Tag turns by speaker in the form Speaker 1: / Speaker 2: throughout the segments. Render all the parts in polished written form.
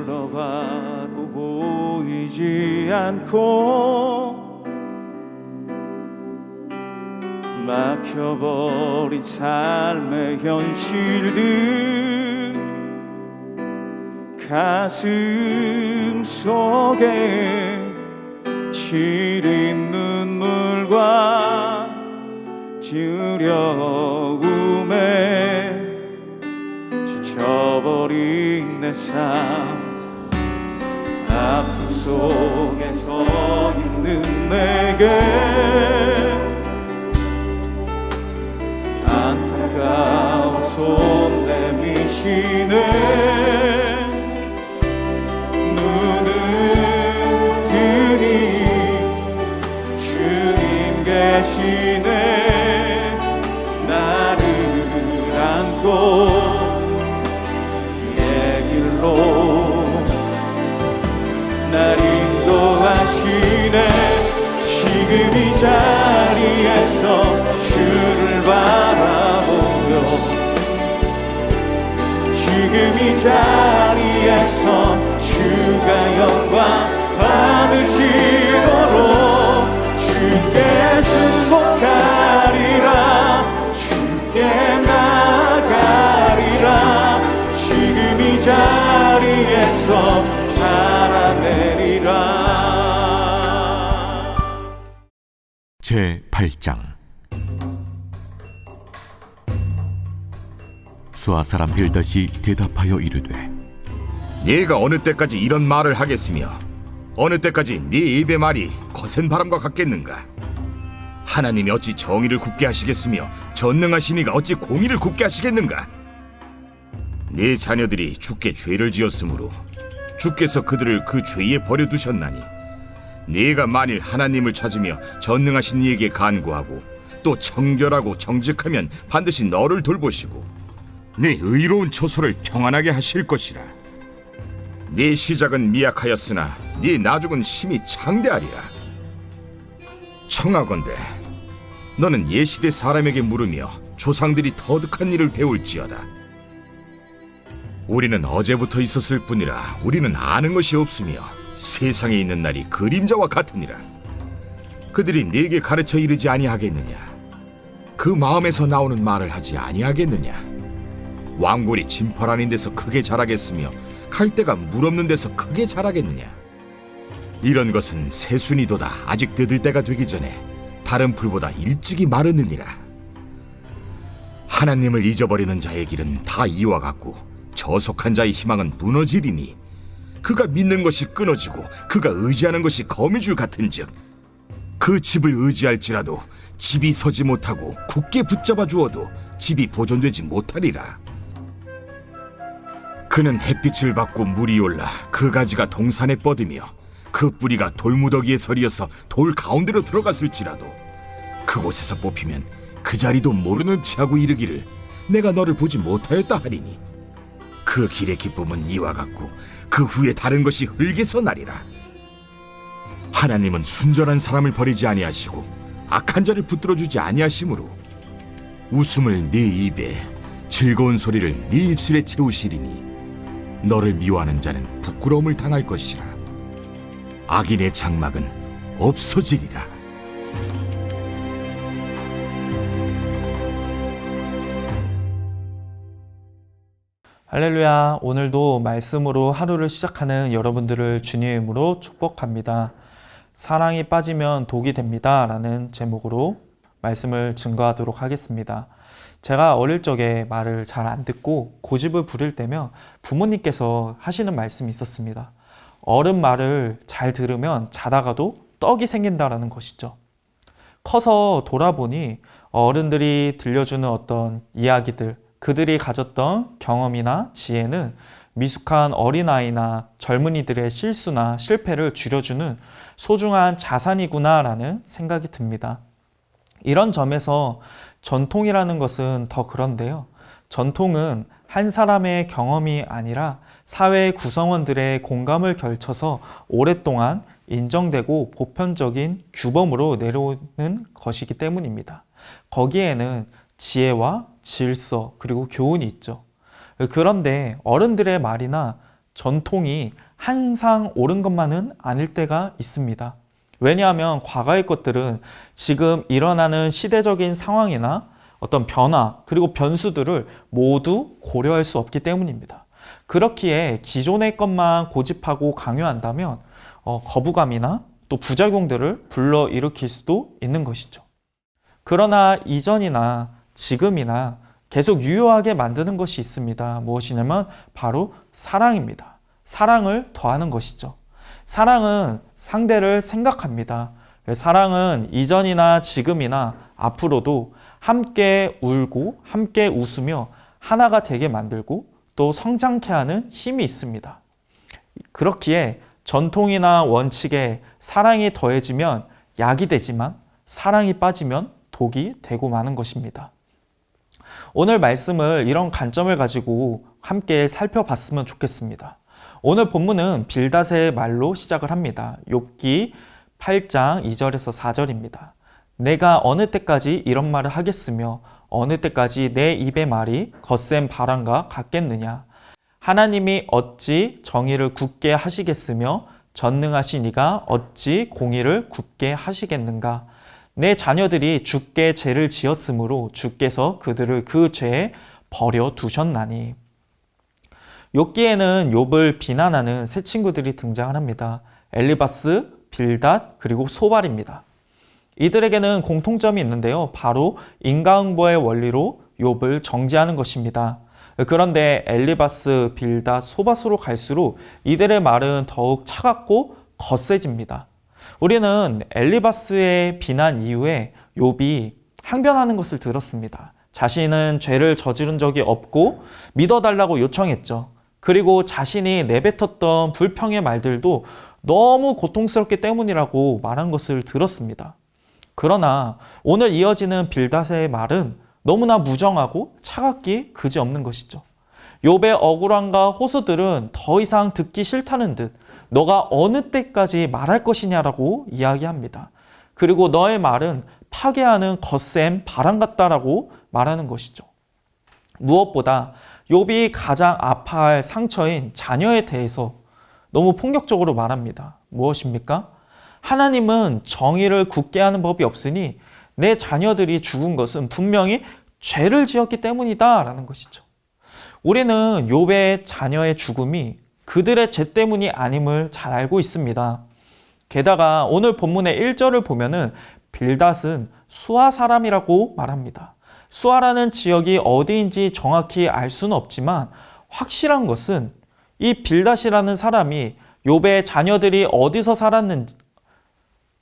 Speaker 1: 둘러봐도 보이지 않고 막혀버린 삶의 현실들 가슴 속에 시린 눈물과 두려움에 지쳐버린 내 삶 아픔 속에 서 있는 내게 안타까워 손 내미시네 눈을 뜨니 주님 계시네 나를 안고 날 인도하시네 지금 이 자리에서 주를 바라보며 지금 이 자리에서 주가 영광 받으시도록 주께 승복하리라 주께 나가리라 지금 이 자리에서 살아내리라.
Speaker 2: 제8장 수아 사람 빌닷이 대답하여 이르되
Speaker 3: 네가 어느 때까지 이런 말을 하겠으며 어느 때까지 네 입의 말이 거센 바람과 같겠는가? 하나님이 어찌 정의를 굽게 하시겠으며 전능하신 이가 어찌 공의를 굽게 하시겠는가? 네 자녀들이 주께 죄를 지었으므로 주께서 그들을 그 죄에 버려두셨나니 네가 만일 하나님을 찾으며 전능하신 이에게 간구하고 또 청결하고 정직하면 반드시 너를 돌보시고 네 의로운 처소를 평안하게 하실 것이라. 네 시작은 미약하였으나 네 나중은 심히 창대하리라. 청하건대 너는 예시대 사람에게 물으며 조상들이 터득한 일을 배울지어다. 우리는 어제부터 있었을 뿐이라 우리는 아는 것이 없으며 세상에 있는 날이 그림자와 같으니라. 그들이 네게 가르쳐 이르지 아니하겠느냐? 그 마음에서 나오는 말을 하지 아니하겠느냐? 왕골이 진펄 아닌 데서 크게 자라겠으며 칼대가 물 없는 데서 크게 자라겠느냐? 이런 것은 새순이도다 아직 뜯을 때가 되기 전에 다른 풀보다 일찍이 마르느니라. 하나님을 잊어버리는 자의 길은 다 이와 같고 저속한 자의 희망은 무너지리니 그가 믿는 것이 끊어지고 그가 의지하는 것이 거미줄 같은즉 그 집을 의지할지라도 집이 서지 못하고 굳게 붙잡아 주어도 집이 보존되지 못하리라. 그는 햇빛을 받고 물이 올라 그 가지가 동산에 뻗으며 그 뿌리가 돌무더기에 서리어서 돌 가운데로 들어갔을지라도 그곳에서 뽑히면 그 자리도 모르는 체하고 이르기를 내가 너를 보지 못하였다 하리니 그 길의 기쁨은 이와 같고 그 후에 다른 것이 흙에서 나리라. 하나님은 순전한 사람을 버리지 아니하시고 악한 자를 붙들어주지 아니하시므로 웃음을 네 입에 즐거운 소리를 네 입술에 채우시리니 너를 미워하는 자는 부끄러움을 당할 것이라. 악인의 장막은 없어지리라.
Speaker 4: 할렐루야. 오늘도 말씀으로 하루를 시작하는 여러분들을 주님의 이름으로 축복합니다. 사랑이 빠지면 독이 됩니다 라는 제목으로 말씀을 증거하도록 하겠습니다. 제가 어릴 적에 말을 잘 안 듣고 고집을 부릴 때면 부모님께서 하시는 말씀이 있었습니다. 어른 말을 잘 들으면 자다가도 떡이 생긴다라는 것이죠. 커서 돌아보니 어른들이 들려주는 어떤 이야기들, 그들이 가졌던 경험이나 지혜는 미숙한 어린아이나 젊은이들의 실수나 실패를 줄여주는 소중한 자산이구나라는 생각이 듭니다. 이런 점에서 전통이라는 것은 더 그런데요. 전통은 한 사람의 경험이 아니라 사회 구성원들의 공감을 결쳐서 오랫동안 인정되고 보편적인 규범으로 내려오는 것이기 때문입니다. 거기에는 지혜와 질서 그리고 교훈이 있죠. 그런데 어른들의 말이나 전통이 항상 옳은 것만은 아닐 때가 있습니다. 왜냐하면 과거의 것들은 지금 일어나는 시대적인 상황이나 어떤 변화 그리고 변수들을 모두 고려할 수 없기 때문입니다. 그렇기에 기존의 것만 고집하고 강요한다면 거부감이나 또 부작용들을 불러일으킬 수도 있는 것이죠. 그러나 이전이나 지금이나 계속 유효하게 만드는 것이 있습니다. 무엇이냐면 바로 사랑입니다. 사랑을 더하는 것이죠. 사랑은 상대를 생각합니다. 사랑은 이전이나 지금이나 앞으로도 함께 울고 함께 웃으며 하나가 되게 만들고 또 성장케 하는 힘이 있습니다. 그렇기에 전통이나 원칙에 사랑이 더해지면 약이 되지만 사랑이 빠지면 독이 되고 마는 것입니다. 오늘 말씀을 이런 관점을 가지고 함께 살펴봤으면 좋겠습니다. 오늘 본문은 빌닷의 말로 시작을 합니다. 욥기 8장 2절에서 4절입니다. 내가 어느 때까지 이런 말을 하겠으며 어느 때까지 내 입의 말이 거센 바람과 같겠느냐. 하나님이 어찌 정의를 굳게 하시겠으며 전능하신 이가 어찌 공의를 굳게 하시겠는가. 내 자녀들이 주께 죄를 지었으므로 주께서 그들을 그 죄에 버려 두셨나니. 욥기에는 욥을 비난하는 세 친구들이 등장을 합니다. 엘리바스, 빌닷, 그리고 소발입니다. 이들에게는 공통점이 있는데요. 바로 인과응보의 원리로 욥을 정죄하는 것입니다. 그런데 엘리바스, 빌닷, 소바스로 갈수록 이들의 말은 더욱 차갑고 거세집니다. 우리는 엘리바스의 비난 이후에 욥이 항변하는 것을 들었습니다. 자신은 죄를 저지른 적이 없고 믿어달라고 요청했죠. 그리고 자신이 내뱉었던 불평의 말들도 너무 고통스럽기 때문이라고 말한 것을 들었습니다. 그러나 오늘 이어지는 빌닷의 말은 너무나 무정하고 차갑기 그지없는 것이죠. 욥의 억울함과 호소들은 더 이상 듣기 싫다는 듯 너가 어느 때까지 말할 것이냐라고 이야기합니다. 그리고 너의 말은 파괴하는 거센 바람 같다라고 말하는 것이죠. 무엇보다 욥이 가장 아파할 상처인 자녀에 대해서 너무 폭력적으로 말합니다. 무엇입니까? 하나님은 정의를 굳게 하는 법이 없으니 내 자녀들이 죽은 것은 분명히 죄를 지었기 때문이다 라는 것이죠. 우리는 욥의 자녀의 죽음이 그들의 죄 때문이 아님을 잘 알고 있습니다. 게다가 오늘 본문의 1절을 보면은 빌닷은 수아 사람이라고 말합니다. 수아라는 지역이 어디인지 정확히 알 수는 없지만 확실한 것은 이 빌닷이라는 사람이 욥의 자녀들이 어디서 살았는지,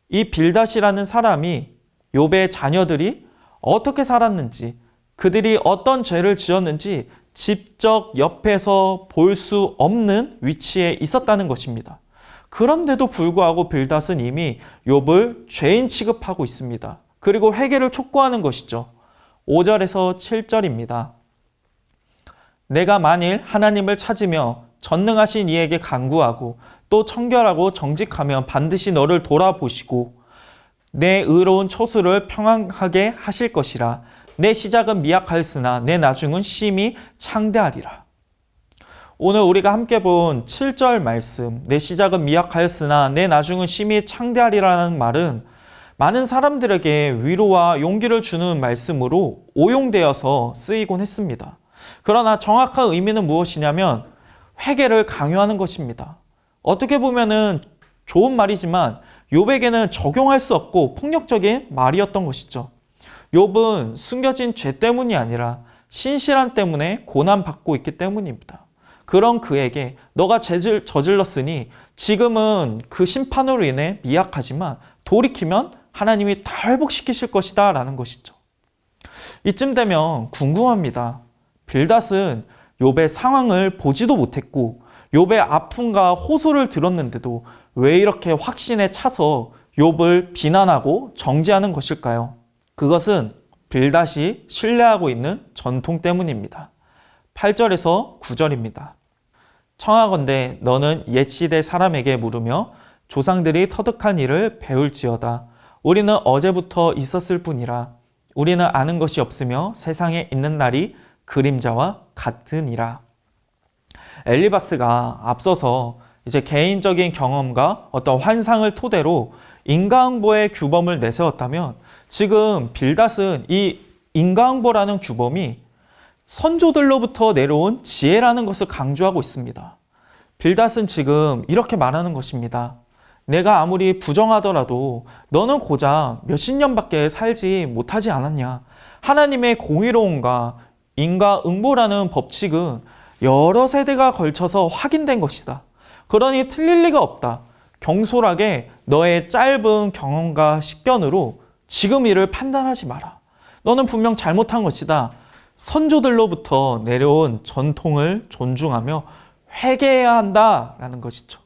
Speaker 4: 이 빌닷이라는 사람이 욥의 자녀들이 어떻게 살았는지, 그들이 어떤 죄를 지었는지 직접 옆에서 볼 수 없는 위치에 있었다는 것입니다. 그런데도 불구하고 빌닷은 이미 욥을 죄인 취급하고 있습니다. 그리고 회개를 촉구하는 것이죠. 5절에서 7절입니다. 내가 만일 하나님을 찾으며 전능하신 이에게 간구하고 또 청결하고 정직하면 반드시 너를 돌아보시고 내 의로운 초수를 평안하게 하실 것이라. 내 시작은 미약하였으나 내 나중은 심히 창대하리라. 오늘 우리가 함께 본 7절 말씀, 내 시작은 미약하였으나 내 나중은 심히 창대하리라는 말은 많은 사람들에게 위로와 용기를 주는 말씀으로 오용되어서 쓰이곤 했습니다. 그러나 정확한 의미는 무엇이냐면 회개를 강요하는 것입니다. 어떻게 보면은 좋은 말이지만 욥에게는 적용할 수 없고 폭력적인 말이었던 것이죠. 욥은 숨겨진 죄 때문이 아니라 신실한 때문에 고난받고 있기 때문입니다. 그런 그에게 너가 죄를 저질렀으니 지금은 그 심판으로 인해 미약하지만 돌이키면 하나님이 다 회복시키실 것이다 라는 것이죠. 이쯤 되면 궁금합니다. 빌닷은 욥의 상황을 보지도 못했고 욥의 아픔과 호소를 들었는데도 왜 이렇게 확신에 차서 욥을 비난하고 정죄하는 것일까요? 그것은 빌닷이 신뢰하고 있는 전통 때문입니다. 8절에서 9절입니다. 청하건대 너는 옛시대 사람에게 물으며 조상들이 터득한 일을 배울지어다. 우리는 어제부터 있었을 뿐이라. 우리는 아는 것이 없으며 세상에 있는 날이 그림자와 같으니라. 엘리바스가 앞서서 이제 개인적인 경험과 어떤 환상을 토대로 인과응보의 규범을 내세웠다면 지금 빌닷은 이 인과응보라는 규범이 선조들로부터 내려온 지혜라는 것을 강조하고 있습니다. 빌닷은 지금 이렇게 말하는 것입니다. 내가 아무리 부정하더라도 너는 고작 몇십 년밖에 살지 못하지 않았냐. 하나님의 공의로움과 인과응보라는 법칙은 여러 세대가 걸쳐서 확인된 것이다. 그러니 틀릴 리가 없다. 경솔하게 너의 짧은 경험과 식견으로 지금 이를 판단하지 마라. 너는 분명 잘못한 것이다. 선조들로부터 내려온 전통을 존중하며 회개해야 한다라는 것이죠.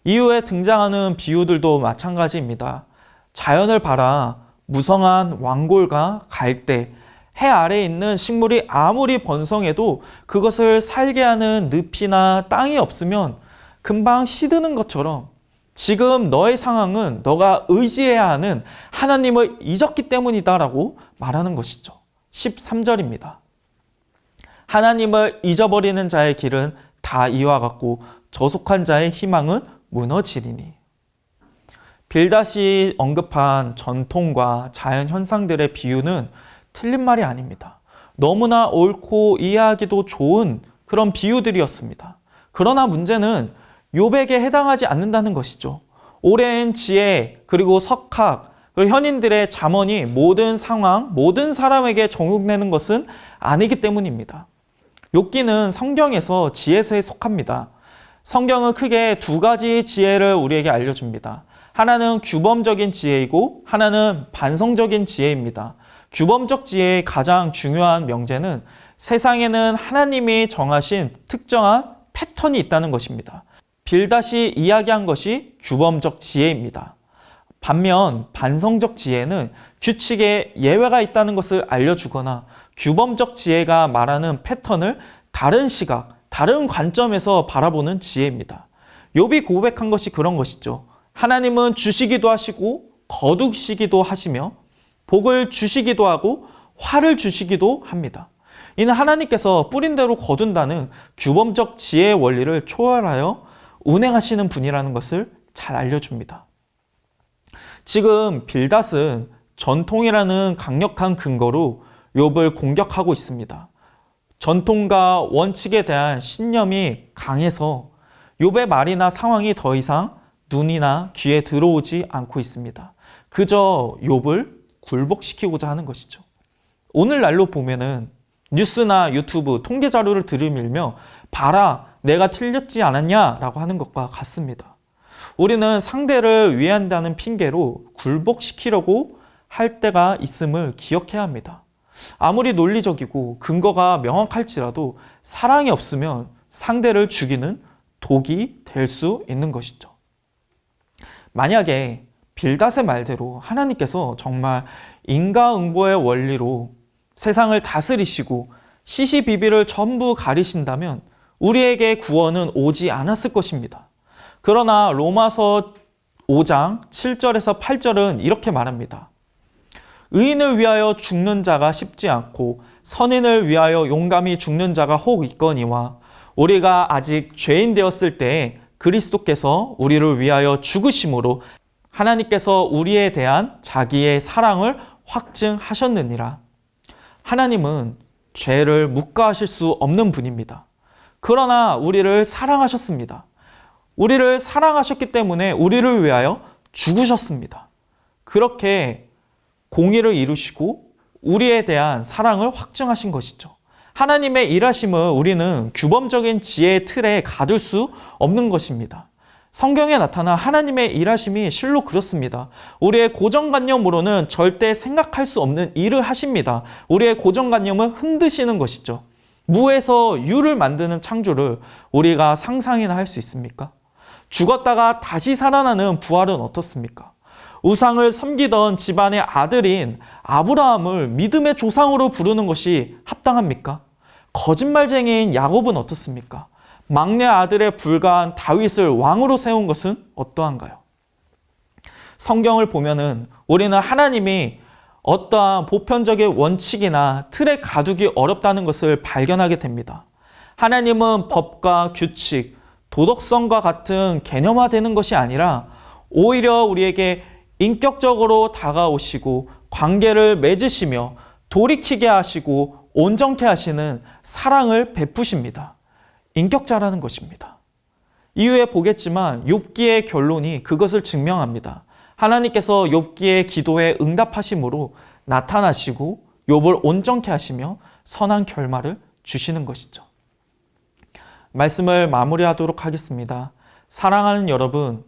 Speaker 4: 이후에 등장하는 비유들도 마찬가지입니다. 자연을 봐라. 무성한 왕골과 갈대, 해 아래에 있는 식물이 아무리 번성해도 그것을 살게 하는 늪이나 땅이 없으면 금방 시드는 것처럼 지금 너의 상황은 너가 의지해야 하는 하나님을 잊었기 때문이다라고 말하는 것이죠. 13절입니다. 하나님을 잊어버리는 자의 길은 다 이와 같고 저속한 자의 희망은 무너지리니. 빌닷이 언급한 전통과 자연 현상들의 비유는 틀린 말이 아닙니다. 너무나 옳고 이해하기도 좋은 그런 비유들이었습니다. 그러나 문제는 욥에게 해당하지 않는다는 것이죠. 오랜 지혜 그리고 석학 그리고 현인들의 잠언이 모든 상황, 모든 사람에게 적용되는 것은 아니기 때문입니다. 욥기는 성경에서 지혜서에 속합니다. 성경은 크게 두 가지 지혜를 우리에게 알려줍니다. 하나는 규범적인 지혜이고 하나는 반성적인 지혜입니다. 규범적 지혜의 가장 중요한 명제는 세상에는 하나님이 정하신 특정한 패턴이 있다는 것입니다. 빌닷이 이야기한 것이 규범적 지혜입니다. 반면 반성적 지혜는 규칙에 예외가 있다는 것을 알려주거나 규범적 지혜가 말하는 패턴을 다른 시각, 다른 관점에서 바라보는 지혜입니다. 욥이 고백한 것이 그런 것이죠. 하나님은 주시기도 하시고 거두시기도 하시며 복을 주시기도 하고 화를 주시기도 합니다. 이는 하나님께서 뿌린 대로 거둔다는 규범적 지혜의 원리를 초월하여 운행하시는 분이라는 것을 잘 알려줍니다. 지금 빌닷은 전통이라는 강력한 근거로 욥을 공격하고 있습니다. 전통과 원칙에 대한 신념이 강해서 욥의 말이나 상황이 더 이상 눈이나 귀에 들어오지 않고 있습니다. 그저 욥을 굴복시키고자 하는 것이죠. 오늘날로 보면은 뉴스나 유튜브 통계 자료를 들이밀며 봐라 내가 틀렸지 않았냐 라고 하는 것과 같습니다. 우리는 상대를 위한다는 핑계로 굴복시키려고 할 때가 있음을 기억해야 합니다. 아무리 논리적이고 근거가 명확할지라도 사랑이 없으면 상대를 죽이는 독이 될 수 있는 것이죠. 만약에 빌닷의 말대로 하나님께서 정말 인과응보의 원리로 세상을 다스리시고 시시비비를 전부 가리신다면 우리에게 구원은 오지 않았을 것입니다. 그러나 로마서 5장 7절에서 8절은 이렇게 말합니다. 의인을 위하여 죽는 자가 쉽지 않고 선인을 위하여 용감히 죽는 자가 혹 있거니와 우리가 아직 죄인 되었을 때에 그리스도께서 우리를 위하여 죽으심으로 하나님께서 우리에 대한 자기의 사랑을 확증하셨느니라. 하나님은 죄를 묵과하실 수 없는 분입니다. 그러나 우리를 사랑하셨습니다. 우리를 사랑하셨기 때문에 우리를 위하여 죽으셨습니다. 그렇게 공의를 이루시고 우리에 대한 사랑을 확증하신 것이죠. 하나님의 일하심을 우리는 규범적인 지혜의 틀에 가둘 수 없는 것입니다. 성경에 나타난 하나님의 일하심이 실로 그렇습니다. 우리의 고정관념으로는 절대 생각할 수 없는 일을 하십니다. 우리의 고정관념을 흔드시는 것이죠. 무에서 유를 만드는 창조를 우리가 상상이나 할 수 있습니까? 죽었다가 다시 살아나는 부활은 어떻습니까? 우상을 섬기던 집안의 아들인 아브라함을 믿음의 조상으로 부르는 것이 합당합니까? 거짓말쟁이인 야곱은 어떻습니까? 막내 아들에 불과한 다윗을 왕으로 세운 것은 어떠한가요? 성경을 보면은 우리는 하나님이 어떠한 보편적인 원칙이나 틀에 가두기 어렵다는 것을 발견하게 됩니다. 하나님은 법과 규칙, 도덕성과 같은 개념화되는 것이 아니라 오히려 우리에게 인격적으로 다가오시고 관계를 맺으시며 돌이키게 하시고 온전케 하시는 사랑을 베푸십니다. 인격자라는 것입니다. 이후에 보겠지만 욥기의 결론이 그것을 증명합니다. 하나님께서 욥기의 기도에 응답하심으로 나타나시고 욥을 온전케 하시며 선한 결말을 주시는 것이죠. 말씀을 마무리하도록 하겠습니다. 사랑하는 여러분,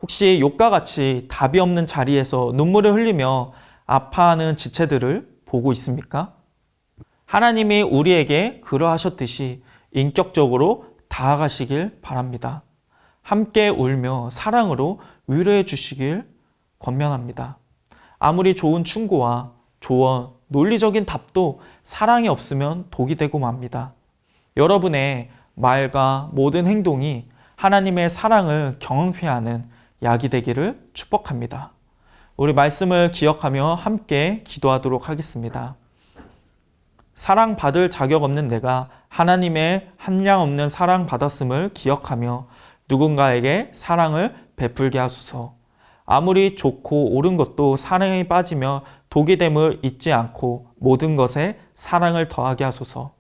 Speaker 4: 혹시 욥과 같이 답이 없는 자리에서 눈물을 흘리며 아파하는 지체들을 보고 있습니까? 하나님이 우리에게 그러하셨듯이 인격적으로 다가가시길 바랍니다. 함께 울며 사랑으로 위로해 주시길 권면합니다. 아무리 좋은 충고와 조언, 논리적인 답도 사랑이 없으면 독이 되고 맙니다. 여러분의 말과 모든 행동이 하나님의 사랑을 경험케 하는 약이 되기를 축복합니다. 우리 말씀을 기억하며 함께 기도하도록 하겠습니다. 사랑받을 자격 없는 내가 하나님의 한량없는 사랑받았음을 기억하며 누군가에게 사랑을 베풀게 하소서. 아무리 좋고 옳은 것도 사랑에 빠지며 독이 됨을 잊지 않고 모든 것에 사랑을 더하게 하소서.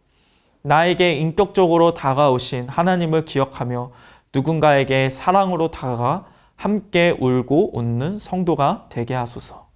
Speaker 4: 나에게 인격적으로 다가오신 하나님을 기억하며 누군가에게 사랑으로 다가가 함께 울고 웃는 성도가 되게 하소서.